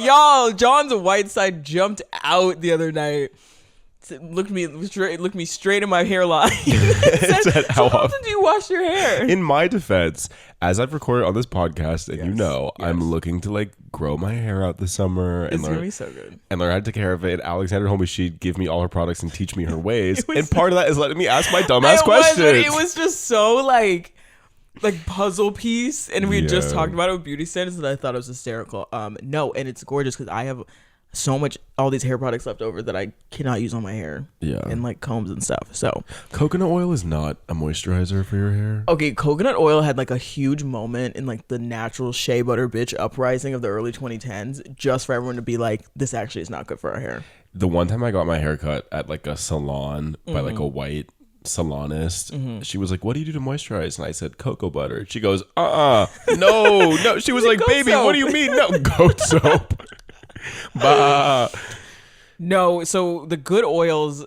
Y'all, John's white side jumped out the other night. Looked me straight in my hairline. said, how often do you wash your hair? In my defense, as I've recorded on this podcast, and yes. I'm looking to like grow my hair out this summer and gonna be so good. And learn how to take care of it. Alexandra told me she'd give me all her products and teach me her ways. And part of that is letting me ask my dumbass questions. It was just so like puzzle piece, and we had just talked about it with beauty standards, and I thought it was hysterical. No, and it's gorgeous because I have so much all these hair products left over that I cannot use on my hair. Yeah. And like combs and stuff. So coconut oil is not a moisturizer for your hair. Okay, coconut oil had like a huge moment in like the natural shea butter bitch uprising of the early 2010s, just for everyone to be like, this actually is not good for our hair. The one time I got my hair cut at like a salon by like a white salonist, she was like, what do you do to moisturize? And I said cocoa butter. She goes, no. She was like, baby, what do you mean? No, goat soap. Bah. No, so the good oils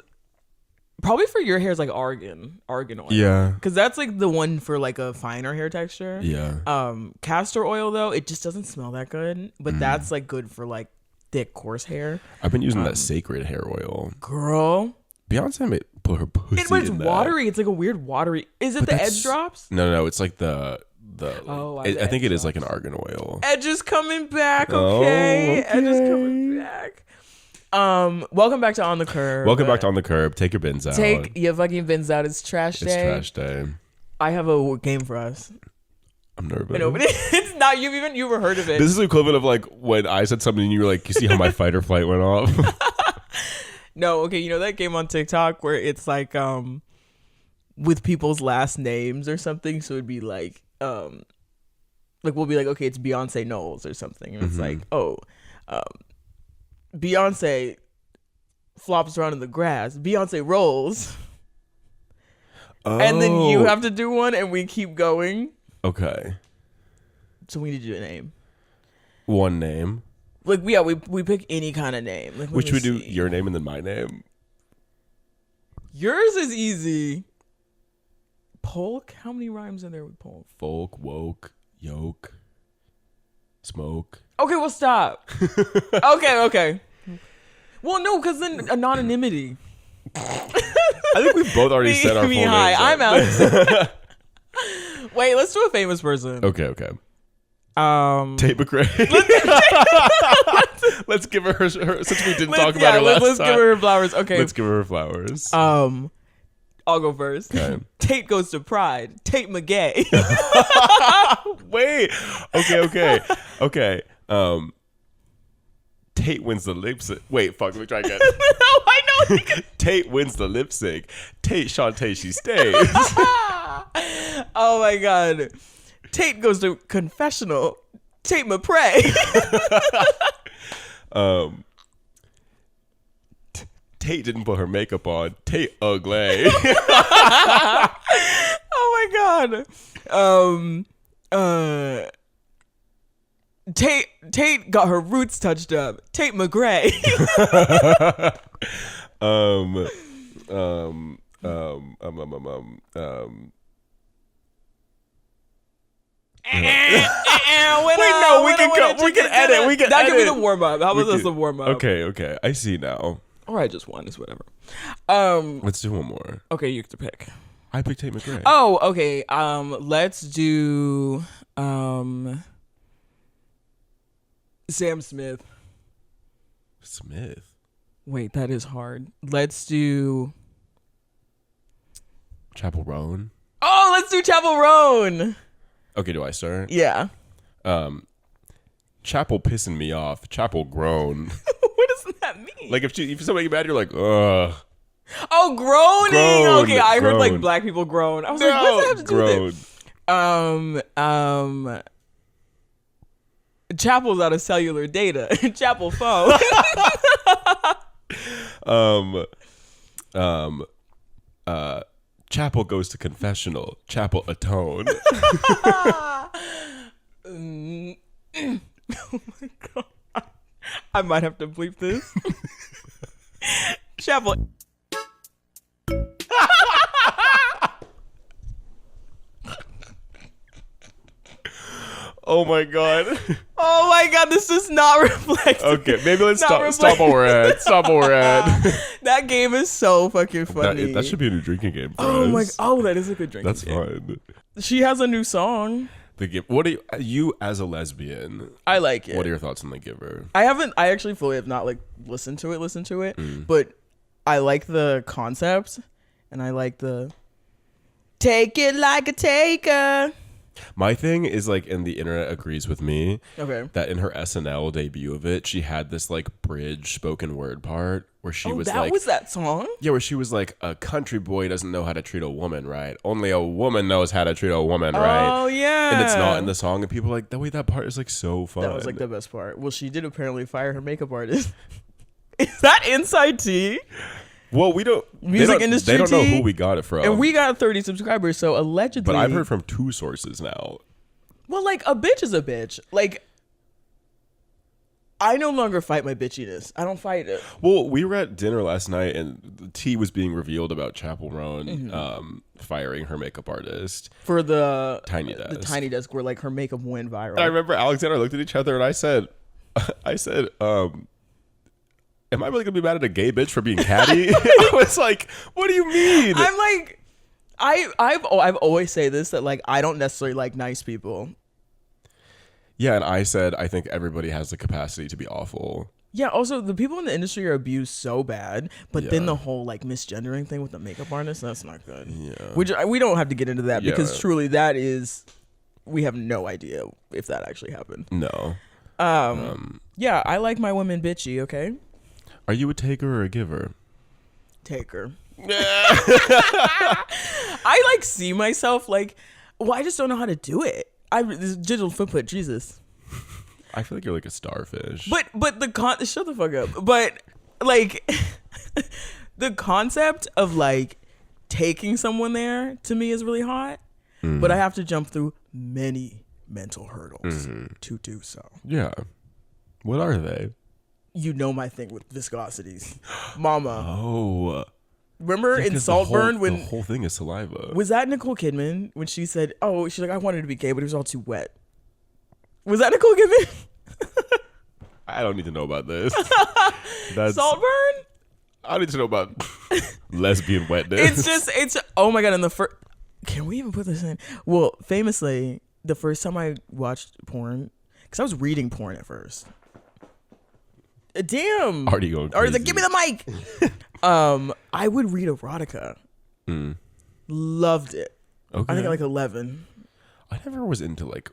probably for your hair is like argan oil. Yeah, because that's like the one for like a finer hair texture. Yeah. Castor oil though, it just doesn't smell that good, but that's like good for like thick coarse hair. I've been using that sacred hair oil. Girl, Beyonce may put her pussy it's in that. Watery. It's like a weird watery. Is it the edge drops? No, it's like I think it is like an argan oil. Edge is coming back, okay? Edge is coming back. Welcome back to On the Curb. Welcome back to On the Curb. Take your bins out. Take your fucking bins out. It's trash day. It's trash day. I have a game for us. I'm nervous. No, but it's not. You've ever heard of it. This is the equivalent of like when I said something and you were like, you see how my fight or flight went off? No, okay, you know that game on TikTok where it's like with people's last names or something, so it'd be like we'll be like, okay, it's Beyonce Knowles or something, and it's like, Beyonce flops around in the grass, Beyonce rolls, and then you have to do one, and we keep going. Okay. So we need to do a name. One name. Like we pick any kind of name. Like, which we do your name and then my name. Yours is easy. Polk? How many rhymes are there with polk? Folk, woke, yoke, smoke. Okay, we'll stop. Okay. Well, no, because then anonymity. I think we've both already said our full names. Hi, I'm Alex. Wait, let's do a famous person. Okay. Tate McRae. Let's give her since we didn't talk about her last time. Let's give her her flowers. Okay. Let's give her her flowers. I'll go first. Okay. Tate goes to Pride. Tate McGay. Wait. Okay. Tate wins the lip sync. Wait, fuck. Let me try again. No, I know. Tate wins the lip sync. Tate Shantae, she stays. Oh my god. Tate goes to confessional. Tate McPray. Tate didn't put her makeup on. Tate ugly. Oh my god. Tate got her roots touched up. Tate McGray. We can edit. That could be the warm up. How about this the warm up? Okay. I see now. All right, just one is whatever. Let's do one more. Okay, you get to pick. I picked Tate McRae. Oh, okay. Let's do Sam Smith. Wait, that is hard. Let's do Chapel Roan. Oh, let's do Chapel Roan. Okay, do I start? Yeah. Chapel pissing me off. Chapel groan. What does that mean? Like if somebody get mad, you're like, ugh. Oh, groaning. Okay, I heard like black people groan. I was like, what does that have to do with it? Chapel's out of cellular data. Chapel phone. Chapel goes to confessional. Chapel atone. Oh my god. I might have to bleep this. Chapel. Oh my god. Oh my god, this does not reflect. Okay, maybe let's stop while we're at. Stop while we're at. That game is so fucking funny. That should be a new drinking game for oh us. my! Oh, that is a good drinking game. That's fun. She has a new song. The Giver. What do you as a lesbian? I like it. What are your thoughts on The Giver? I actually fully have not like listened to it, but I like the concept, and I like the take it like a taker. My thing is like, and the internet agrees with me. Okay. That in her SNL debut of it, she had this like bridge spoken word part where she was like, was that song? Yeah, where she was like, a country boy doesn't know how to treat a woman right. Only a woman knows how to treat a woman right. Oh yeah. And it's not in the song, and people are like, the way that part is like so fun. That was like the best part. Well, she did apparently fire her makeup artist. Is that inside tea? Well, we don't. Music industry. They don't know who we got it from. And we got 30 subscribers, so allegedly. But I've heard from 2 sources now. Well, like a bitch is a bitch. Like, I no longer fight my bitchiness. I don't fight it. Well, we were at dinner last night, and the tea was being revealed about Chapel Roan firing her makeup artist for the tiny desk. The tiny desk where like her makeup went viral. And I remember Alex and I looked at each other, and I said, am I really gonna be mad at a gay bitch for being catty? I was like, what do you mean? I'm like, I've always say this, that like I don't necessarily like nice people. Yeah, and I said I think everybody has the capacity to be awful. Yeah, also the people in the industry are abused so bad, but then the whole like misgendering thing with the makeup artist, that's not good. Yeah. Which we don't have to get into that because truly that is, we have no idea if that actually happened. No. Yeah, I like my women bitchy, okay? Are you a taker or a giver? Taker. I like see myself like, well, I just don't know how to do it. This digital footprint, Jesus. I feel like you're like a starfish. But shut the fuck up. But like the concept of like taking someone there to me is really hot. But I have to jump through many mental hurdles to do so. Yeah. What are they? You know my thing with viscosities. Mama. Oh. Remember in Saltburn when the whole thing is saliva. Was that Nicole Kidman when she said, "Oh, she's like I wanted to be gay, but it was all too wet." Was that Nicole Kidman? I don't need to know about this. That's Saltburn? I don't need to know about lesbian wetness. It's oh my god, and the first, can we even put this in? Well, famously, the first time I watched porn, cuz I was reading porn at first. Damn. Already going crazy. Like, give me the mic. I would read erotica. Loved it. Okay. I think at like 11. I never was into like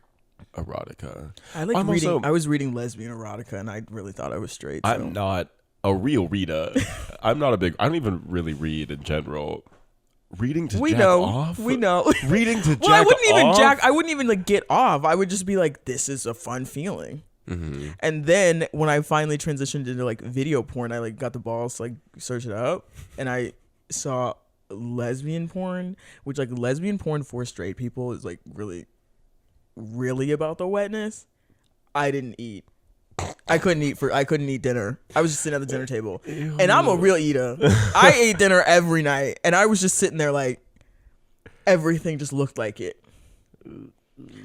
erotica. I like reading. I was reading lesbian erotica, and I really thought I was straight. So. I'm not a real reader. I don't even really read in general. Reading to jack off? We know. Reading to jack off? Well, I wouldn't even like get off. I would just be like, this is a fun feeling. And then when I finally transitioned into like video porn, I like got the balls to like search it up, and I saw lesbian porn, which like lesbian porn for straight people is like really, really about the wetness. I didn't eat. I couldn't eat dinner. I was just sitting at the dinner table. Ew. And I'm a real eater. I ate dinner every night, and I was just sitting there like everything just looked like it.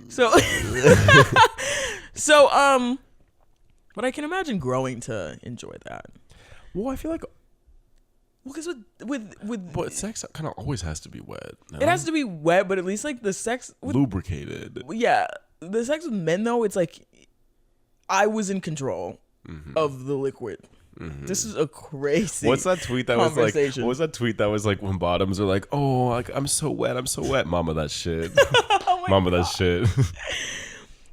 So but I can imagine growing to enjoy that. Well, I feel like because with but sex kind of always has to be wet. No? It has to be wet, but at least like the sex lubricated. Yeah, the sex with men though, it's like I was in control of the liquid. This is a crazy. What's that tweet that was like? What was that tweet that was like when bottoms are like, "Oh, like, I'm so wet, mama, that shit, mama, that shit."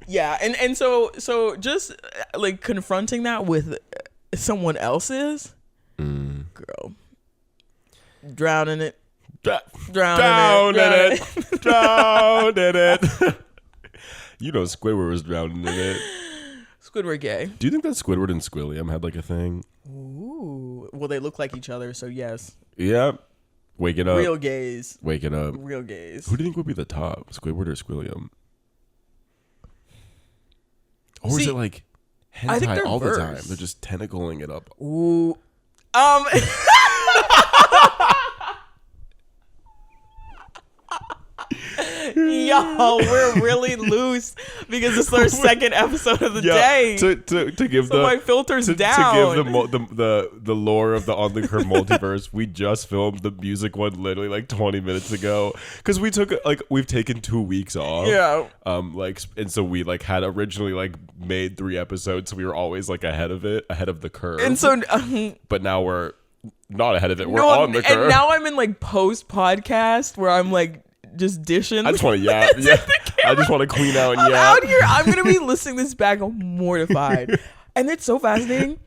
Yeah, and so just like confronting that with someone else's girl, drowning it, drowning it. You know, Squidward was drowning in it. Squidward gay. Do you think that Squidward and Squilliam had like a thing? Ooh. Well, they look like each other, so yes. Yep. Waking up. Real gays. Waking up. Real gays. Who do you think would be the top, Squidward or Squilliam? Or is it like hentai all the time? They're just tentacling it up. Ooh. Y'all, we're really loose because it's our second episode of the day. To give so my filter's down. To give the lore of the On the Curve multiverse, we just filmed the music one literally like 20 minutes ago because we've taken 2 weeks off. Yeah. And so we like had originally like made 3 episodes, so we were always like ahead of the curve. And so, but now we're not ahead of it. We're on the curve. And now I'm in like post podcast where I'm like just dishing. I just want to yap. Yeah. I just want to clean out and I'm yap. out here. I'm gonna be listening this back. I'm mortified, and it's so fascinating.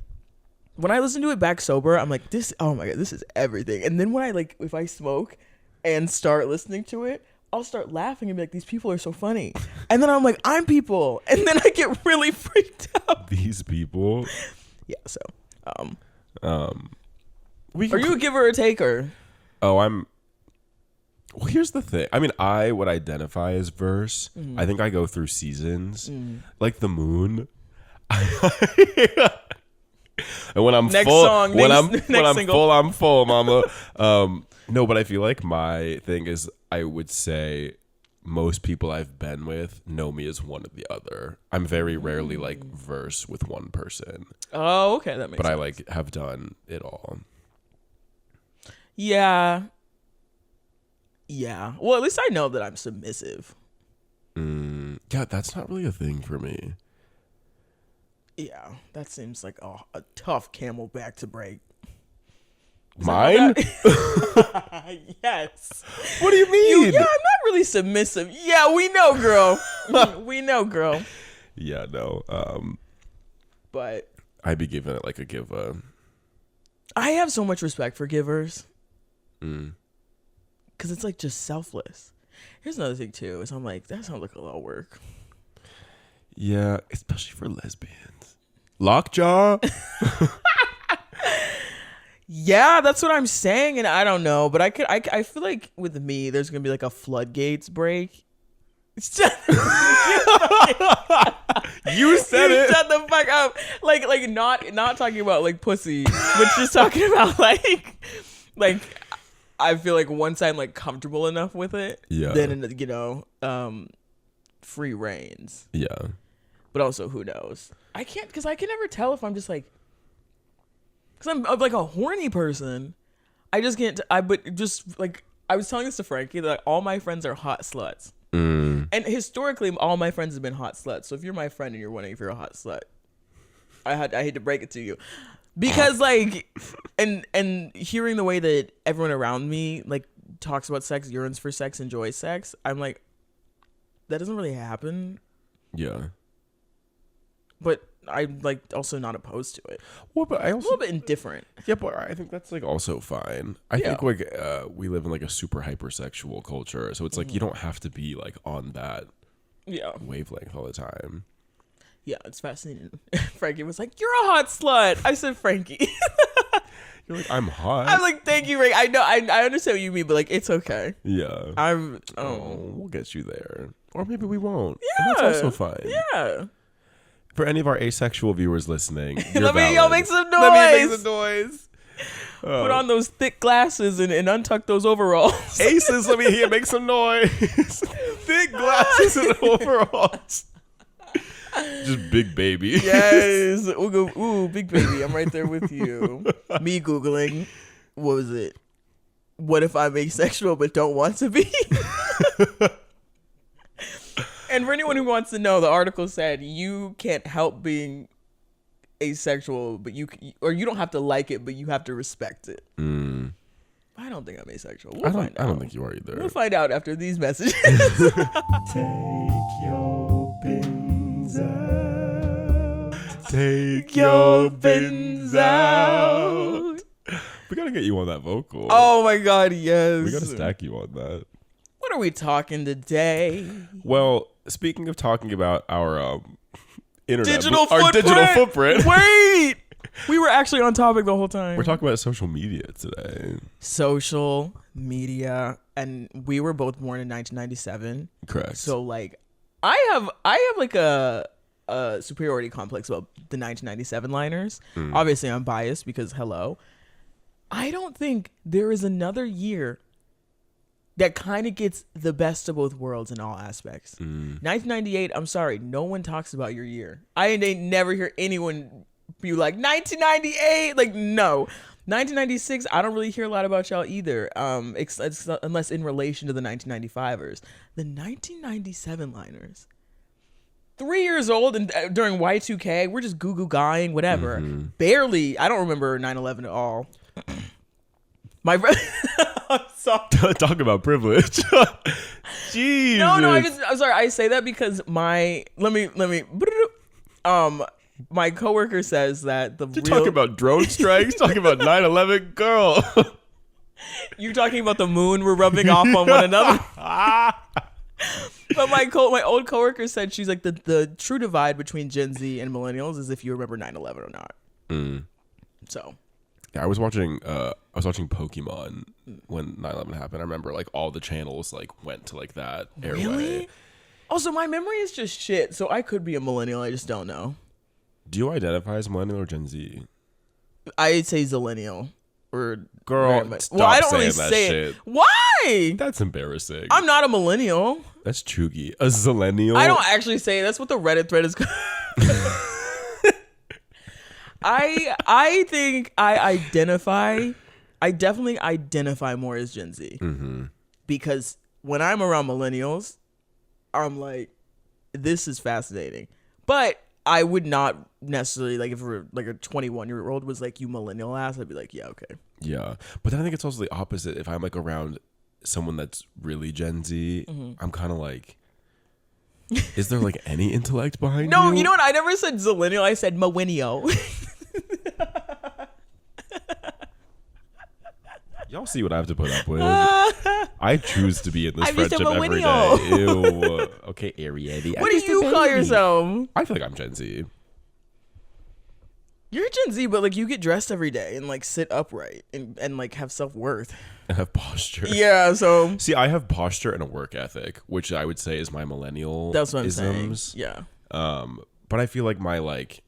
When I listen to it back sober, I'm like, this. Oh my god, this is everything. And then when I if I smoke and start listening to it, I'll start laughing and be like, these people are so funny. And then I'm like, I'm people, and then I get really freaked out. These people. Yeah. So, are you a giver or taker? Oh, well, here's the thing. I mean, I would identify as verse. I think I go through seasons, like the moon. And when I'm full, when I'm full, mama. No, but I feel like my thing is, I would say most people I've been with know me as one or the other. I'm very rarely like verse with one person. Oh, okay, that makes sense. But I like have done it all. Yeah. Yeah. Well, at least I know that I'm submissive. Yeah, that's not really a thing for me. Yeah, that seems like a tough camelback to break. Mine? Yes. What do you mean? I'm not really submissive. Yeah, we know, girl. We know, girl. Yeah, no. But I'd be giving it like a give. I have so much respect for givers. Because it's like just selfless. Here's another thing too, is I'm like, that sounds like a lot of work. Yeah, especially for lesbians. Lockjaw? Yeah, that's what I'm saying, and I don't know, but I feel like with me, there's gonna be like a floodgates break. You said it. Shut the fuck up. Like not talking about like pussy, but just talking about like I feel like once I'm like comfortable enough with it, then free reigns. Yeah. But also, who knows? I can never tell if I'm just like, because I'm like a horny person. I just can't. But just like I was telling this to Frankie that all my friends are hot sluts, and historically all my friends have been hot sluts. So if you're my friend and you're wondering if you're a hot slut, I hate to break it to you, because like, and hearing the way that everyone around me like talks about sex, yearns for sex, enjoys sex, I'm like, that doesn't really happen. Yeah. But I'm like also not opposed to it. Well, but I also a little bit indifferent. Yeah, but I think that's like also fine. I think like we live in like a super hypersexual culture, so it's like you don't have to be like on that wavelength all the time. Yeah, it's fascinating. Frankie was like, "You're a hot slut." I said, "Frankie." You're like, I'm hot. I'm like, "Thank you, Rick." I know, I understand what you mean, but like, it's okay. Yeah. We'll get you there, or maybe we won't. Yeah, and that's also fine. Yeah. For any of our asexual viewers listening, let me make some noise. Let me make some noise. Put on those thick glasses and untuck those overalls. Aces, let me hear make some noise. Thick glasses and overalls. Just big baby. Yes. We'll go, ooh, big baby. I'm right there with you. Me Googling, what was it? What if I'm asexual but don't want to be? And for anyone who wants to know, the article said you can't help being asexual, but you don't have to like it, but you have to respect it. I don't think I'm asexual. We'll find out. I don't think you are either. We'll find out after these messages. Take your pins out. Take your pins out. We gotta get you on that vocal. Oh my god, yes. We gotta stack you on that. What are we talking today? Well, speaking of talking about our digital footprint. Wait, we were actually on topic the whole time. We're talking about social media today. Social media, and we were both born in 1997. Correct. So like, I have like a superiority complex about the 1997 liners. Obviously, I'm biased because hello. I don't think there is another year that kind of gets the best of both worlds in all aspects. 1998, I'm sorry, no one talks about your year. I ain't never hear anyone be like 1998. Like, no. 1996, I don't really hear a lot about y'all either, unless in relation to the 1995ers. The 1997 liners. 3 years old and during Y2K, we're just goo guying, whatever. Barely, I don't remember 9/11 at all. My I'm sorry. Talk about privilege. Jesus. No, I'm sorry. I say that because my coworker says that Talking about drone strikes, talking about 9/11, girl. You're talking about the moon we're rubbing off on one another. But my old coworker said she's like the true divide between Gen Z and millennials is if you remember 9/11 or not. So. Yeah, I was watching Pokemon when 9/11 happened. I remember like all the channels like went to like that airway. Really? Also, my memory is just shit, so I could be a millennial. I just don't know. Do you identify as millennial or Gen Z? I'd say zillennial. Or girl, stop I don't saying really that say shit. it. Why? That's embarrassing. I'm not a millennial. That's chuggy. A zillennial? I don't actually say it. That's what the Reddit thread is called. I think I definitely identify more as Gen Z. Because when I'm around millennials, I'm like, this is fascinating. But I would not necessarily, like, if we're like a 21-year-old was like, you millennial ass, I'd be like, yeah, okay. Yeah. But then I think it's also the opposite. If I'm like around someone that's really Gen Z, I'm kind of like, is there like any intellect behind No, you? You know what? I never said zillennial. I said millennial. Y'all see what I have to put up with. I choose to be in this friendship every day. Ew. Okay, Ariadne. What do you call yourself? I feel like I'm Gen Z. You're Gen Z, but like you get dressed every day and like sit upright and like have self-worth. I have posture. Yeah, so. See, I have posture and a work ethic, which I would say is my millennial That's what I'm isms. saying. Yeah. But I feel like my like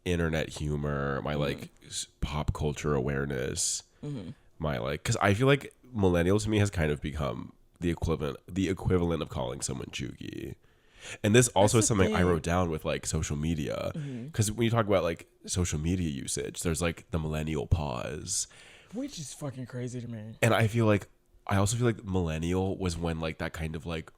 internet humor, my like pop culture awareness, my like, because I feel like millennial to me has kind of become the equivalent of calling someone chuggy. And this also is something I wrote down with like social media, because when you talk about like social media usage, there's like the millennial pause, which is fucking crazy to me. And I also feel like millennial was when like that kind of like,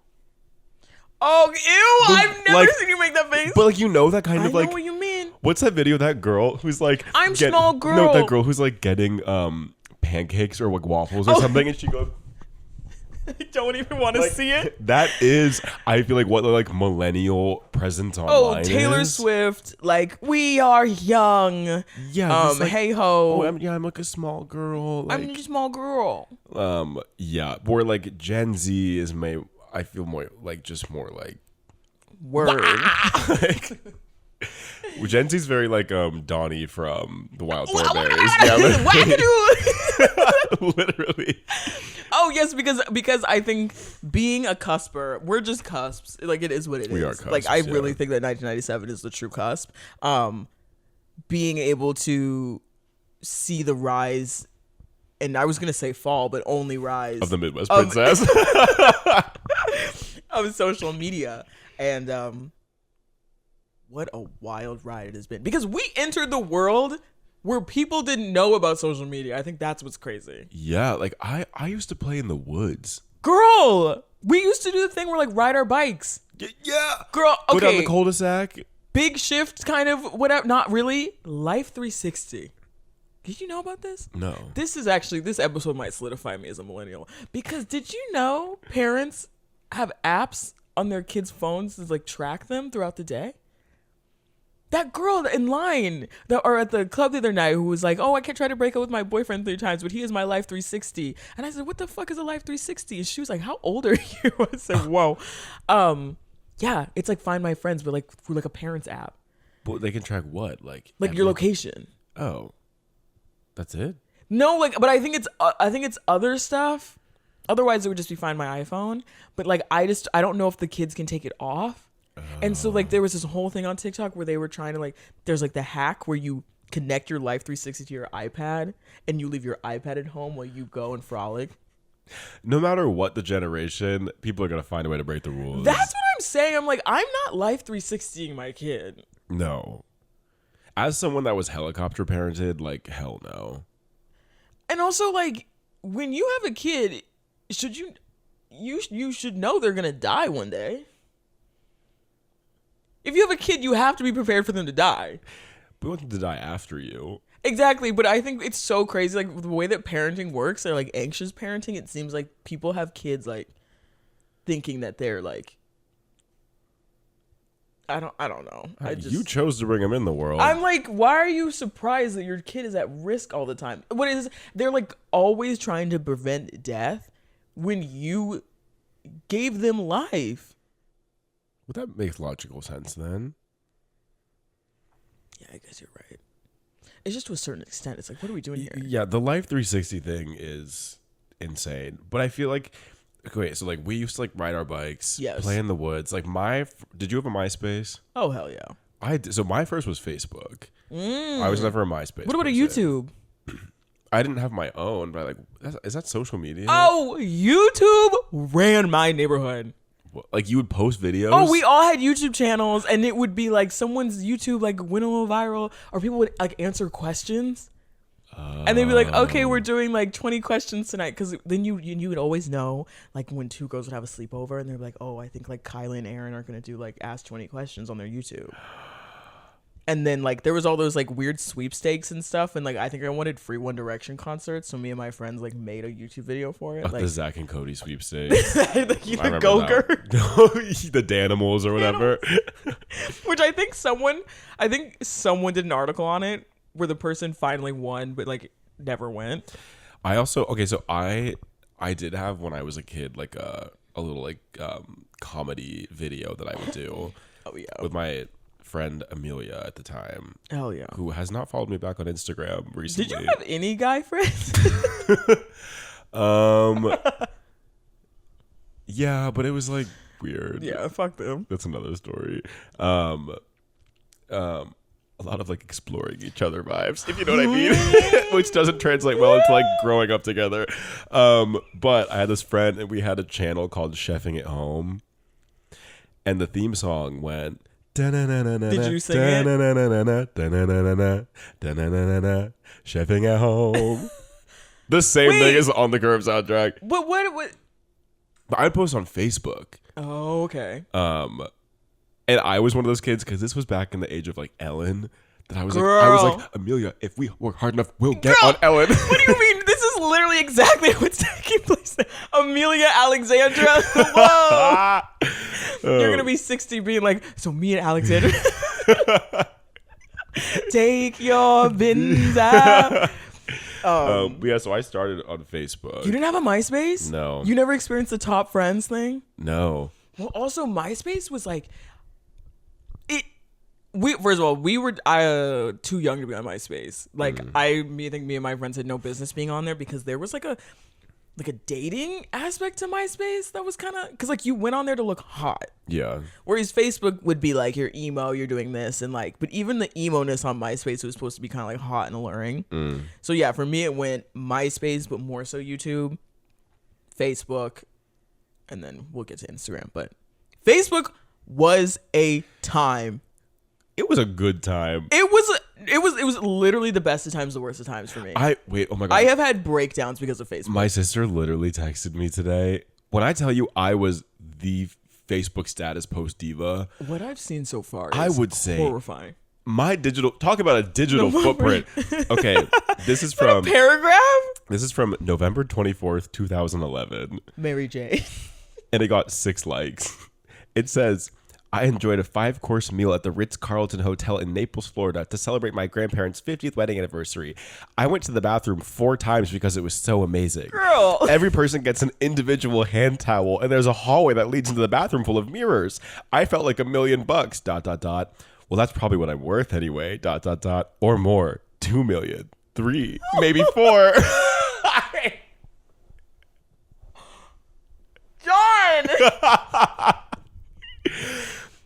oh ew, I've never seen you make that face. But like, you know, that kind of like, I know what you mean. What's that video of that girl who's like, I'm small girl. No, that girl who's like getting pancakes or like waffles or something, and she goes, I don't even want to see it. That is, I feel like, what the like millennial presence online Taylor is. Swift, like, we are young. Yeah. Like, hey ho. Oh, I'm like a small girl. Like, I'm just a small girl. Yeah. Or like Gen Z is I feel more like just more like word. Like, Gen Z is very like Donnie from the Wild Thornberries. Yeah, literally. Oh yes, because I think being a cusper, we're just cusps. Like it is what it is. We are cusps, like I really think that 1997 is the true cusp. Being able to see the rise, and I was gonna say fall, but only rise of the Midwest Princess of social media, and what a wild ride it has been. Because we entered the world where people didn't know about social media. I think that's what's crazy. Yeah, like I used to play in the woods. Girl, we used to do the thing where like ride our bikes. Yeah. Girl, okay. Go down the cul-de-sac. Big shift kind of whatever. Not really. Life 360. Did you know about this? No. This episode might solidify me as a millennial. Because did you know parents have apps on their kids' phones to like track them throughout the day? That girl in line or at the club the other night who was like, oh, I can try to break up with my boyfriend 3 times, but he is my life 360. And I said, what the fuck is a life 360? And she was like, how old are you? I said, whoa. Yeah, it's like Find My Friends, but like through like a parent's app. But they can track what? Like your location. Oh, that's it? No, like, but I think it's other stuff. Otherwise, it would just be Find My iPhone. But like, I don't know if the kids can take it off. And so like there was this whole thing on TikTok where they were trying to like, there's like the hack where you connect your Life 360 to your iPad and you leave your iPad at home while you go and frolic. No matter what the generation, people are going to find a way to break the rules. That's what I'm saying. I'm like, I'm not life 360ing my kid. No. As someone that was helicopter parented, like, hell no. And also, like, when you have a kid, should you should know they're going to die one day. If you have a kid, you have to be prepared for them to die. We want them to die after you. Exactly, but I think it's so crazy, like the way that parenting works, or like anxious parenting. It seems like people have kids like thinking that they're like, I don't know. You chose to bring them in the world. I'm like, why are you surprised that your kid is at risk all the time? What is they're like always trying to prevent death when you gave them life. Well, that makes logical sense then. Yeah, I guess you're right. It's just to a certain extent. It's like, what are we doing here? Yeah, the Life 360 thing is insane. But I feel like, okay, so like we used to like ride our bikes, play in the woods. Like did you have a MySpace? Oh, hell yeah. So my first was Facebook. I was never a MySpace. What about a YouTube? I didn't have my own, but like, is that social media? Oh, YouTube ran my neighborhood. Like you would post videos? Oh, we all had YouTube channels, and it would be like someone's YouTube like went a little viral, or people would like answer questions, and they'd be like, "Okay, we're doing like 20 questions tonight," because then you would always know like when two girls would have a sleepover, and they're like, "Oh, I think like Kylie and Aaron are gonna do like ask 20 questions on their YouTube." And then like there was all those like weird sweepstakes and stuff, and like I think I wanted free One Direction concerts, so me and my friends like made a YouTube video for it. Like the Zach and Cody sweepstakes. The Go-Gurt. The Danimals or whatever. Which I think someone did an article on it where the person finally won, but like never went. I also so I did have when I was a kid like a little like comedy video that I would do. Oh yeah. With my friend Amelia at the time. Hell yeah. Who has not followed me back on Instagram recently. Did you have any guy friends? Yeah, but it was like weird. Yeah, fuck them. That's another story. A lot of like exploring each other vibes, if you know what I mean. Which doesn't translate well into like growing up together. But I had this friend and we had a channel called Chefing at Home. And the theme song went Did you sing it? Chefing at Home. The same thing as on the Curve soundtrack. But what? But I'd post on Facebook. Oh, okay. And I was one of those kids because this was back in the age of like Ellen. That I was like, Amelia, if we work hard enough, we'll get on Ellen. What do you mean? This is literally exactly what's taking place there. Amelia Alexandra. Whoa. You're going to be 60 being like, so me and Alexandra. Take your bins out. Yeah, so I started on Facebook. You didn't have a MySpace? No. You never experienced the top friends thing? No. Well, also MySpace was like, first of all, we were too young to be on MySpace. Like I think me and my friends had no business being on there because there was like a dating aspect to MySpace that was kind of, because like you went on there to look hot. Yeah. Whereas Facebook would be like, you're emo, you're doing this, and like, but even the emo-ness on MySpace was supposed to be kind of like hot and alluring. So yeah, for me it went MySpace, but more so YouTube, Facebook, and then we'll get to Instagram. But Facebook was a time. It was a good time. It was literally the best of times, the worst of times for me. Oh my God. I have had breakdowns because of Facebook. My sister literally texted me today. When I tell you I was the Facebook status post diva. What I've seen so far is I would say horrifying. Talk about a digital footprint. Okay, this is from a paragraph. This is from November 24th, 2011. Mary J. And it got 6 likes. It says, I enjoyed a 5-course meal at the Ritz-Carlton Hotel in Naples, Florida to celebrate my grandparents' 50th wedding anniversary. I went to the bathroom 4 times because it was so amazing. Girl. Every person gets an individual hand towel, and there's a hallway that leads into the bathroom full of mirrors. I felt like $1 million. ... Well, that's probably what I'm worth anyway. ... Or more. 2 million. 3. Maybe 4. John!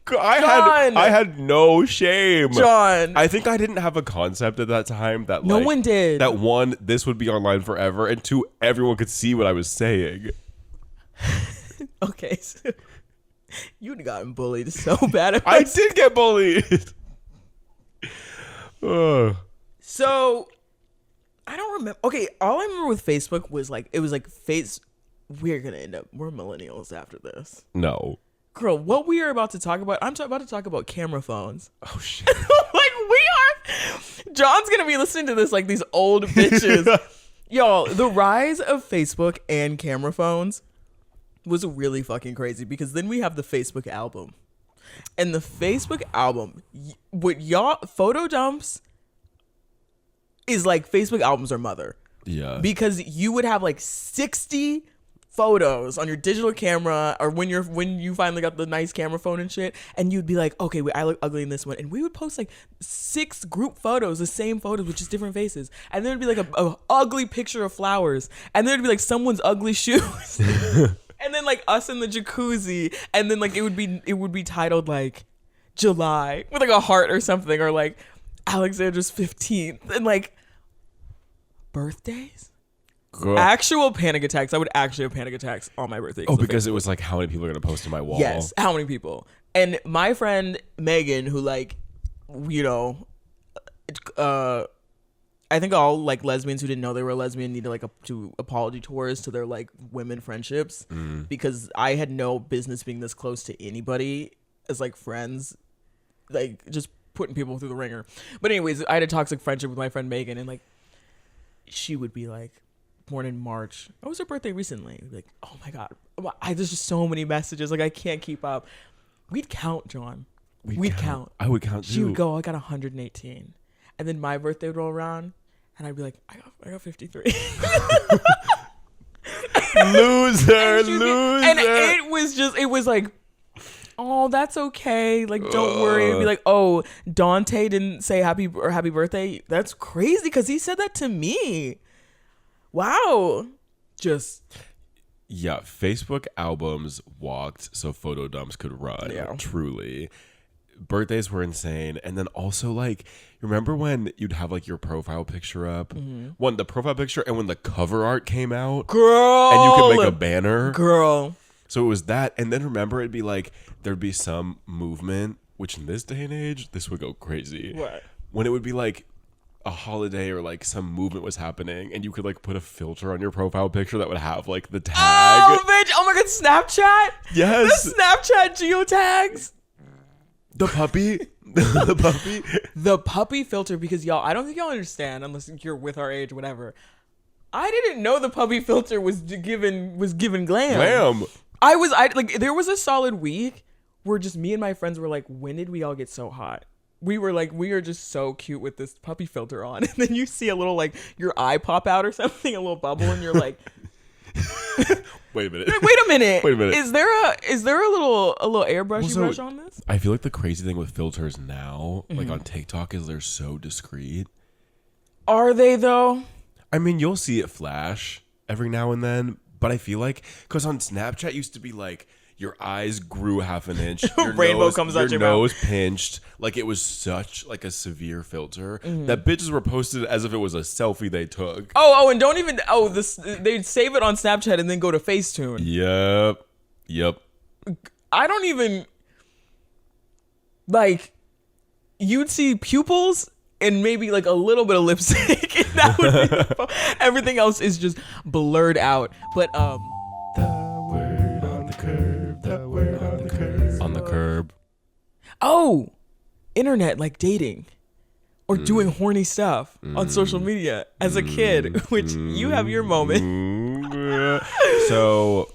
I had no shame. John. I think I didn't have a concept at that time that no one did. That one, this would be online forever, and two, everyone could see what I was saying. Okay, so you'd gotten bullied so bad. I did get bullied. So I don't remember. Okay, all I remember with Facebook was like we're gonna end up. We're millennials after this. No. Girl, what we are about to talk about, about to talk about camera phones. Oh, shit. John's going to be listening to this like these old bitches. Y'all, the rise of Facebook and camera phones was really fucking crazy because then we have the Facebook album. And the Facebook album, what y'all, photo dumps is like Facebook albums are mother. Yeah. Because you would have like 60 photos on your digital camera, or when you finally got the nice camera phone and shit, and you'd be like, okay, wait, I look ugly in this one, and we would post like 6 group photos, the same photos with just different faces, and then it'd be like a ugly picture of flowers, and then it'd be like someone's ugly shoes, and then like us in the jacuzzi, and then like it would be titled like July with like a heart or something, or like Alexandra's 15th, and like birthdays. Girl. Actual panic attacks. I would actually have panic attacks on my birthday. Oh, because it was like how many people are going to post to my wall? Yes, how many people? And my friend Megan, who like, you know, I think all like lesbians who didn't know they were a lesbian needed like to apology tours to their like women friendships because I had no business being this close to anybody as like friends, like just putting people through the ringer. But anyways, I had a toxic friendship with my friend Megan, and like she would be like, born in March. What was her birthday recently? Like, oh my God. There's just so many messages. Like, I can't keep up. We'd count, John. We'd count. I would count too. She would go, I got 118. And then my birthday would roll around, and I'd be like, I got 53. Loser. And it was like, oh, that's okay. Like, don't worry. It'd be like, oh, Dante didn't say happy birthday. That's crazy because he said that to me. Wow. Yeah, Facebook albums walked so photo dumps could run. Yeah. Truly. Birthdays were insane. And then also, like, remember when you'd have like your profile picture up? One, the profile picture, and when the cover art came out. Girl. And you could make a banner. Girl. So it was that. And then remember, it'd be like, there'd be some movement, which in this day and age, this would go crazy. What? When it would be like a holiday or like some movement was happening, and you could like put a filter on your profile picture that would have like the tag. Oh, bitch. Oh my God. Snapchat? Yes. The Snapchat geotags. The puppy. The puppy. The puppy filter, because y'all, I don't think y'all understand unless you're with our age, whatever. I didn't know the puppy filter was given glam. There was a solid week where just me and my friends were like, when did we all get so hot? We were like, we are just so cute with this puppy filter on. And then you see a little like your eye pop out or something, a little bubble, and you're like, Wait a minute. Wait a minute. Is there a little airbrush brush on this? I feel like the crazy thing with filters now, like on TikTok, is they're so discreet. Are they though? I mean, you'll see it flash every now and then, but I feel like, because on Snapchat used to be like, your eyes grew half an inch. Your rainbow comes out your nose mouth. pinched. Like it was such like a severe filter that bitches were posted as if it was a selfie they took. Oh, and don't even. Oh, they'd save it on Snapchat and then go to Facetune. Yep. I don't even like. You'd see pupils and maybe like a little bit of lipstick, and that would be everything else is just blurred out. But On the curb. Oh, internet, like dating or doing horny stuff on social media as a kid, which you have your moment. So,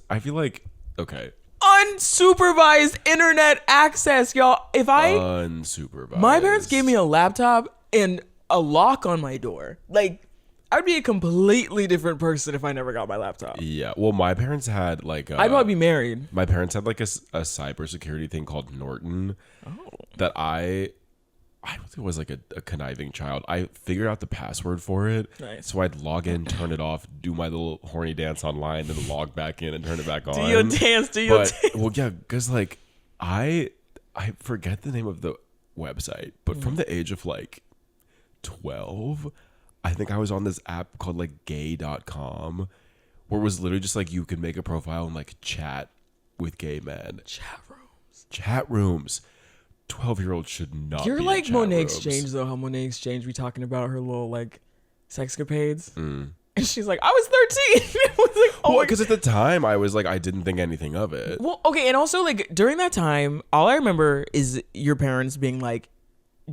I feel like, okay. Unsupervised internet access, y'all. Unsupervised. My parents gave me a laptop and a lock on my door. Like, I'd be a completely different person if I never got my laptop. Yeah. Well, my parents had like I'd probably be married. My parents had like a cybersecurity thing called Norton that I think was like a conniving child. I figured out the password for it. Nice. So I'd log in, turn it off, do my little horny dance online, then log back in and turn it back on. Do your dance. Well, yeah, because like I forget the name of the website, but from the age of like 12, I think I was on this app called like gay.com, where it was literally just like you could make a profile and like chat with gay men. Chat rooms. 12-year-olds should not You're be like in Monet chat rooms. Exchange, though. How Monet Exchange be talking about her little like sexcapades. Mm. And she's like, I was 13. It was like, oh, Well, because at the time I was like, I didn't think anything of it. well, okay, and also like during that time, all I remember is your parents being like,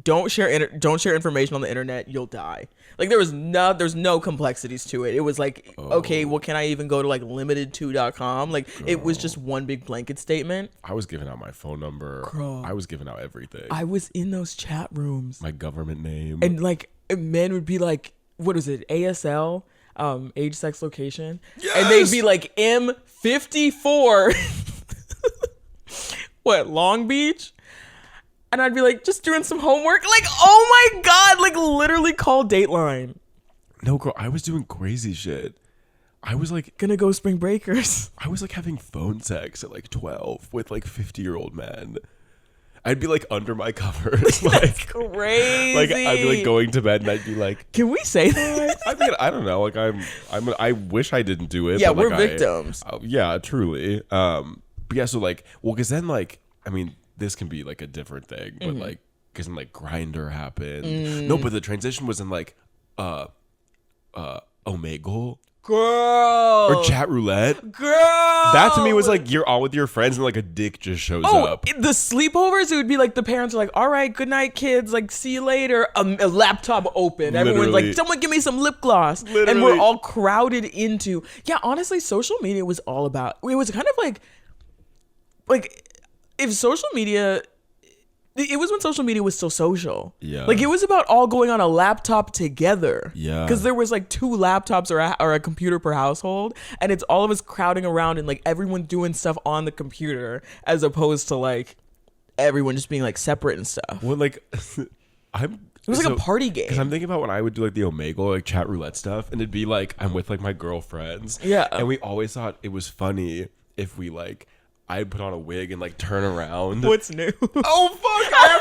don't share information on the internet, you'll die. Like there's no complexities to it. It was like, okay, well, can I even go to like limited2.com? Like it was just one big blanket statement. I was giving out my phone number. Girl. I was giving out everything. I was in those chat rooms. My government name. And like men would be like, what is it? ASL, age, sex, location. Yes! And they'd be like M54. What, Long Beach? And I'd be like, just doing some homework. Like, oh my God, like literally call Dateline. No, girl, I was doing crazy shit. I was like, Gonna go spring breakers. I was like having phone sex at like 12 with like 50-year-old men. I'd be like under my covers. Like Crazy. Like I'd be like going to bed and I'd be like, can we say that? I mean, I don't know. Like I wish I didn't do it. Yeah, but, like, we're victims. Yeah, truly. But yeah, so like, well, because then like, I mean, this can be like a different thing, but like, because then like Grindr happened. No, but the transition was in like, Omegle. Girl. Or chat roulette. Girl. That to me was like you're all with your friends and like a dick just shows up. The sleepovers, it would be like the parents are like, all right, good night, kids. Like, see you later. A laptop open. Everyone's Literally. like, someone give me some lip gloss. And we're Literally. all crowded into. Yeah, honestly, social media was all about. It was kind of like if social media. It was when social media was still social. Yeah. Like it was about all going on a laptop together. Yeah. Because there was like 2 laptops or a computer per household. And it's all of us crowding around and like everyone doing stuff on the computer as opposed to like everyone just being like separate and stuff. Well, like It was like a party game. Because I'm thinking about when I would do like the Omegle, like chat roulette stuff, and it'd be like I'm with like my girlfriends. Yeah. And we always thought it was funny if we like I'd put on a wig and like turn around. What's new? Oh fuck! I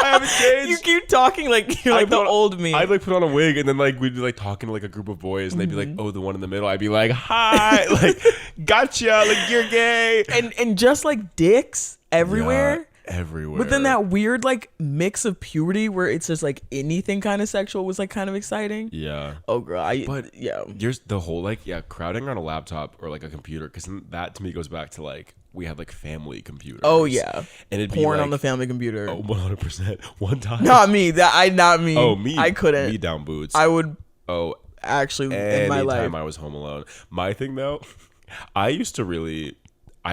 haven't changed. You keep talking like you're like the old me. I'd like put on a wig and then like we'd be like talking to like a group of boys and they'd be like, oh, the one in the middle. I'd be like, hi, like gotcha, like you're gay. And just like dicks everywhere. Yeah, everywhere. But then that weird like mix of puberty where it's just like anything kind of sexual was like kind of exciting. Yeah. Oh girl, But yeah. there's the whole like crowding on a laptop or like a computer, because that to me goes back to like we had like family computers. Oh yeah. And it'd porn be like, on the family computer. Oh, 100%. One time. Not me. Not me. Oh, me. I couldn't. Me down boots. I would Oh, actually in my life. anytime I was home alone. My thing though, I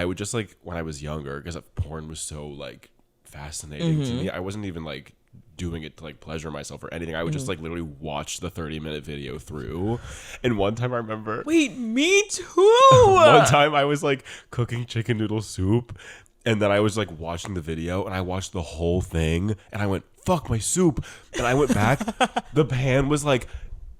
would just like when I was younger, because porn was so like fascinating to me. I wasn't even like doing it to like pleasure myself or anything. I would just like literally watch the 30-minute video through. And one time I remember, Wait, me too. one time I was like cooking chicken noodle soup, and then I was like watching the video and I watched the whole thing and I went, fuck my soup. And I went back. The pan was like,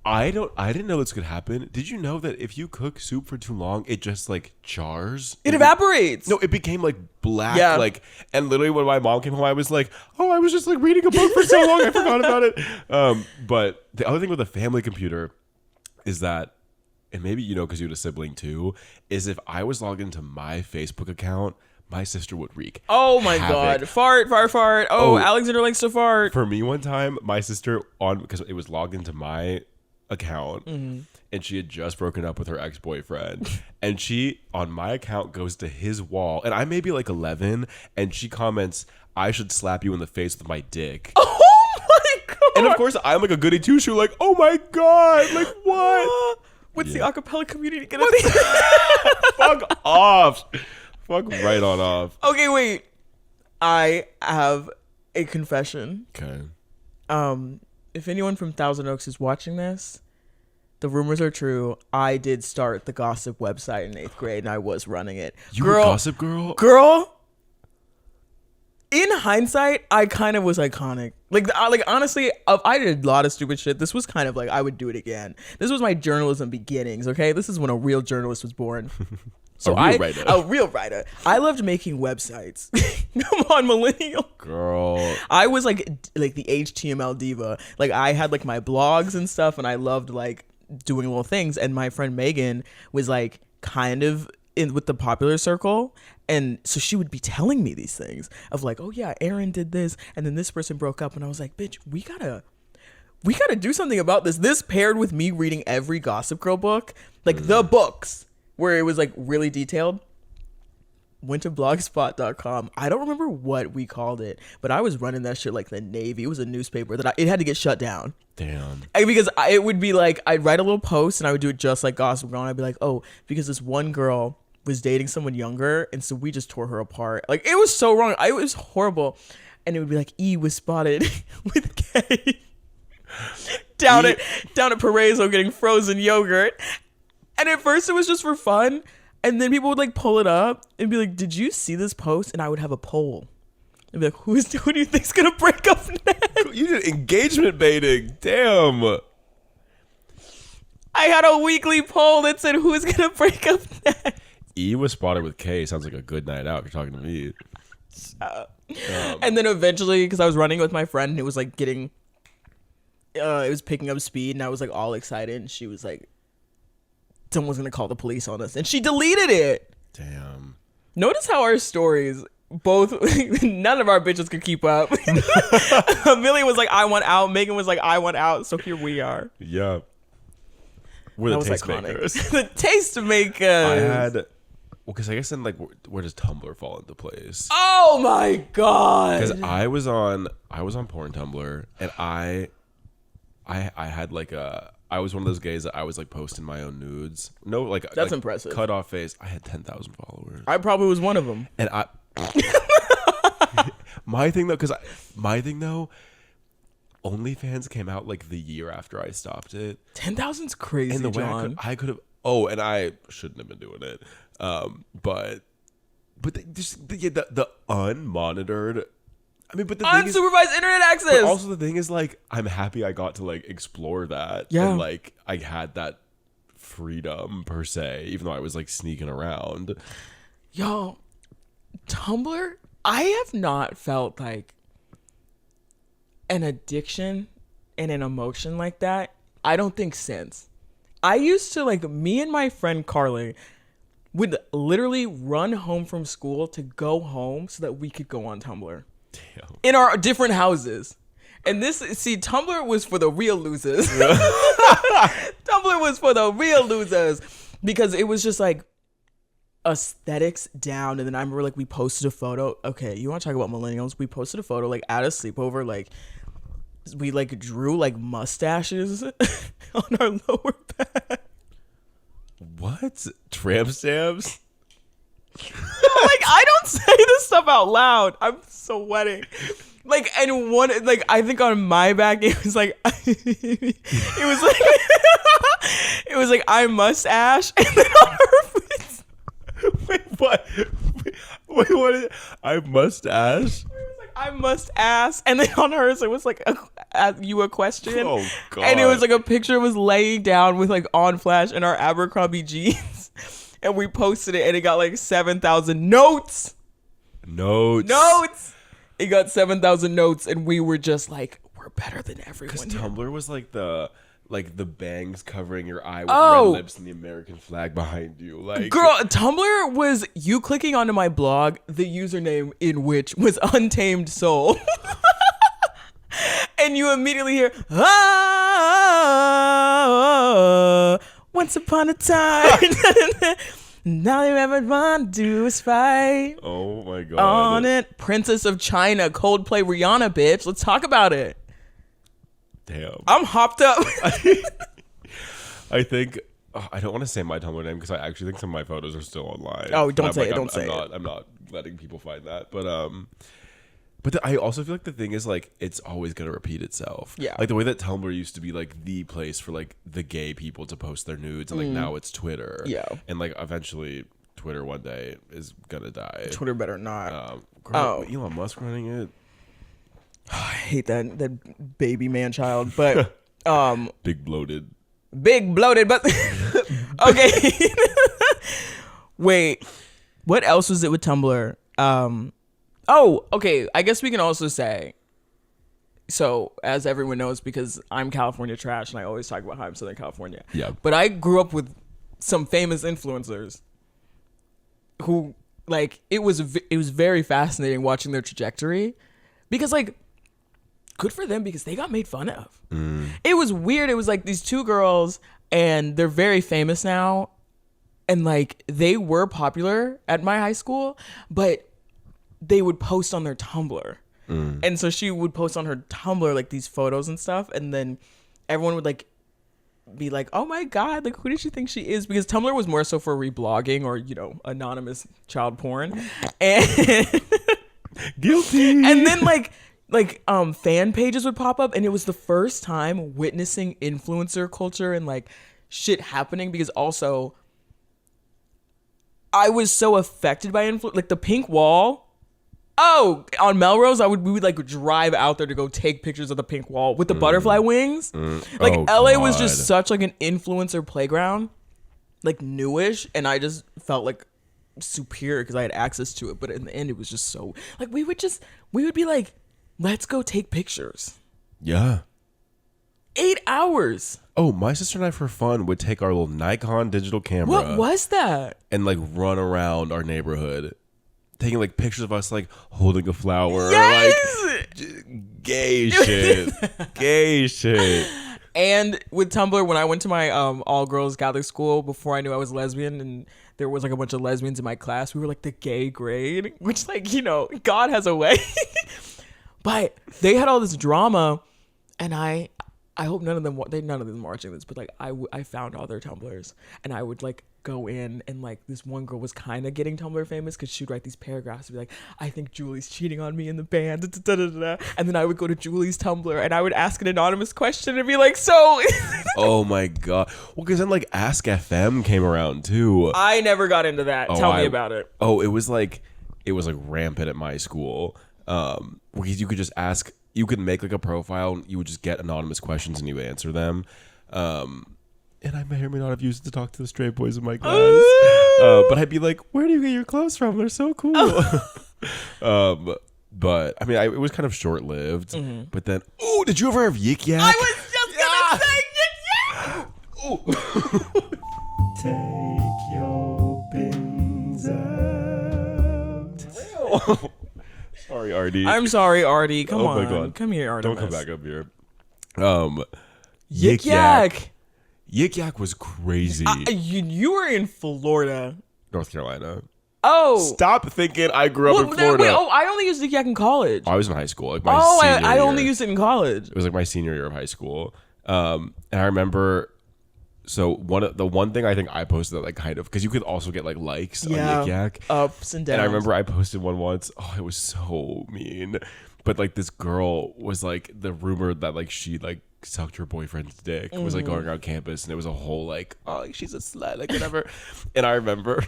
I didn't know this could happen. Did you know that if you cook soup for too long, it just like chars? It evaporates. No, it became like black. Yeah. Like, and literally when my mom came home, I was like, oh, I was just like reading a book for so long, I forgot about it. But the other thing with a family computer is that, and maybe you know because you had a sibling too, is if I was logged into my Facebook account, my sister would wreak. Oh my havoc. god. Fart. Oh, Alexander likes to fart. For me, one time, my sister because it was logged into my account, and she had just broken up with her ex-boyfriend, and she on my account goes to his wall, and I may be like 11, and she comments, I should slap you in the face with my dick. Oh my god. And of course I'm like a goody two shoe, like, oh my god, like what? What's the acapella community gonna What? think? Fuck off. Fuck right on off. Okay, wait. I have a confession. Okay. If anyone from Thousand Oaks is watching this, the rumors are true. I did start the gossip website in 8th grade and I was running it. You were Gossip Girl? Girl, in hindsight, I kind of was iconic. Like honestly, I did a lot of stupid shit. This was kind of like, I would do it again. This was my journalism beginnings, okay? This is when a real journalist was born. So a real writer. I loved making websites. Come on, Millennial. Girl. I was like the HTML diva. Like I had like my blogs and stuff, and I loved like doing little things. And my friend Megan was like kind of in with the popular circle, and so she would be telling me these things of like, oh yeah, Aaron did this, and then this person broke up, and I was like, bitch, we gotta do something about this. This paired with me reading every Gossip Girl book, like the books where it was like really detailed. Went to blogspot.com. I don't remember what we called it, but I was running that shit like the Navy. It was a newspaper that it had to get shut down. Damn. Because it would be like, I'd write a little post and I would do it just like Gossip Girl. And I'd be like, oh, because this one girl was dating someone younger, and so we just tore her apart. Like, it was so wrong. It was horrible. And it would be like, E was spotted with K down at Paraiso getting frozen yogurt. And at first it was just for fun. And then people would like pull it up and be like, did you see this post? And I would have a poll. I'd be like, who do you think's going to break up next? You did engagement baiting. Damn. I had a weekly poll that said, who's going to break up next? E was spotted with K. Sounds like a good night out if you're talking to me. And then eventually, because I was running with my friend, and it was like getting, it was picking up speed, and I was like all excited. And she was like, someone's gonna call the police on us, and she deleted it. Damn. Notice how our stories both none of our bitches could keep up. Millie was like, I want out. Megan was like, I want out. So here we are. Yeah. We're the tastemakers. The tastemakers. I had, because I guess then like where does Tumblr fall into place? Oh my god. Because I was on porn Tumblr, and I had like I was one of those gays that I was like posting my own nudes. No, like that's like, impressive. Cut off face. I had 10,000 followers. I probably was one of them. And my thing though, OnlyFans came out like the year after I stopped it. 10,000's crazy. And the way John. I could have. Oh, and I shouldn't have been doing it. But the unmonitored. I mean, but the thing is, unsupervised internet access. But also the thing is, like, I'm happy I got to like explore that. Yeah. And like I had that freedom per se, even though I was like sneaking around. Yo, Tumblr, I have not felt like an addiction and an emotion like that. I don't think since. I used to, like, me and my friend Carly would literally run home from school to go home so that we could go on Tumblr. Damn. In our different houses. And Tumblr was for the real losers. Tumblr was for the real losers. Because it was just like aesthetics down. And then I remember like we posted a photo. Okay, you want to talk about millennials? We posted a photo like at a sleepover. Like we like drew like mustaches on our lower back. What? Tramp stamps? Like, I don't say this stuff out loud. I'm sweating. Like, and one, like, I think on my back, it was like, it was like, I must ash. And then on her face. Wait, what? Wait, what is it? I must ash? It was like, I must ask. And then on hers, it was like, ask you a question. Oh, God. And it was like a picture of us laying down with like on flash in our Abercrombie jeans. And we posted it, and it got like 7,000 notes. Notes. It got 7,000 notes, and we were just like, we're better than everyone. Because Tumblr was like the bangs covering your eye with red lips and the American flag behind you. Like, girl, Tumblr was you clicking onto my blog, the username in which was Untamed Soul. And you immediately hear, once upon a time. Now you ever want to do is fight. Oh my God. On it. Princess of China, Coldplay, Rihanna, bitch. Let's talk about it. Damn. I'm hopped up. I think I don't want to say my Tumblr name because I actually think some of my photos are still online. Oh, don't say it. Don't say it. I'm not letting people find that. But I also feel like the thing is like it's always gonna repeat itself. Yeah. Like the way that Tumblr used to be like the place for like the gay people to post their nudes, and like now it's Twitter. Yeah. And like eventually Twitter one day is gonna die. Twitter better not. Elon Musk running it. I hate that baby man child, but big bloated, but okay. Wait, what else was it with Tumblr? Oh, okay. I guess we can also say, so as everyone knows, because I'm California trash and I always talk about how I'm Southern California. Yeah. But I grew up with some famous influencers who, like, it was very fascinating watching their trajectory, because, like, good for them because they got made fun of. It was weird. It was like these two girls and they're very famous now. And, like, they were popular at my high school, but they would post on their Tumblr. And so she would post on her Tumblr, like, these photos and stuff. And then everyone would, like, be like, oh, my God, like, who does she think she is? Because Tumblr was more so for reblogging or, you know, anonymous child porn. And Guilty. And then, like fan pages would pop up. And it was the first time witnessing influencer culture and, like, shit happening. Because also, I was so affected by like the pink wall. Oh, on Melrose, we would like drive out there to go take pictures of the pink wall with the butterfly wings. Like, LA was just such like an influencer playground, like newish, and I just felt like superior because I had access to it. But in the end, it was just so like we would be like, let's go take pictures. Yeah. 8 hours. Oh, my sister and I, for fun, would take our little Nikon digital camera. What was that? And, like, run around our neighborhood, taking, like, pictures of us, like, holding a flower. Yes! Like, gay shit. Gay shit. And with Tumblr, when I went to my all-girls Catholic school, before I knew I was lesbian, and there was, like, a bunch of lesbians in my class, we were, like, the gay grade, which, like, you know, God has a way. But they had all this drama, and I hope none of them watching this, but like I found all their Tumblrs, and I would like go in, and like this one girl was kind of getting Tumblr famous because she'd write these paragraphs and be like, I think Julie's cheating on me in the band, and then I would go to Julie's Tumblr and I would ask an anonymous question and be like, so oh my God. Well, because then like AskFM came around too. I never got into that. Tell me about it. Oh, it was like rampant at my school. Because you could just ask. You could make like a profile. You would just get anonymous questions and you would answer them. And I may or may not have used it to talk to the straight boys in my class. But I'd be like, "Where do you get your clothes from? They're so cool." But I mean, it was kind of short lived. Mm-hmm. But then, oh, did you ever have YikYak? I was just gonna say YikYak. Take your bins out. Sorry, Artie. I'm sorry, Artie. Come on. My God. Come here, Artie. Don't come back up here. YikYak. YikYak was crazy. You were in Florida. North Carolina. Oh. Stop thinking I grew up in Florida. I only used YikYak in college. I was in high school. Like my senior year. I only used it in college. It was like my senior year of high school. And I remember... So the one thing I think I posted that like kind of, because you could also get like likes on YikYak, ups and downs. And I remember I posted one once. Oh, it was so mean. But like this girl was like, the rumor that like she like sucked her boyfriend's dick was like going around campus, and it was a whole like, oh, like, she's a slut, like whatever. And I remember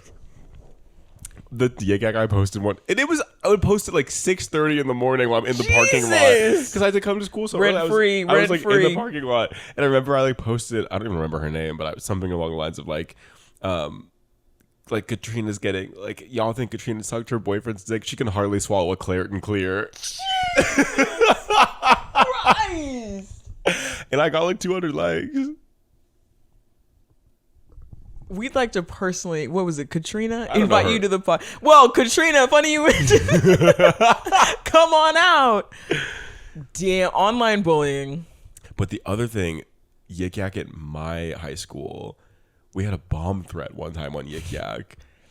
the YikYak I posted one, and I would post it like 6:30 in the morning while I'm in the parking lot, because I had to come to school so early. I was like in the parking lot, and I remember I like posted, I don't even remember her name, but something along the lines of like Katrina's getting, like, y'all think Katrina sucked her boyfriend's dick? She can hardly swallow a Claritin Clear. Christ. And I got like 200 likes. We'd like to personally, what was it, Katrina? Invite you to the pod. Well, Katrina, funny you come on out. Damn, online bullying. But the other thing, YikYak at my high school, we had a bomb threat one time on YikYak.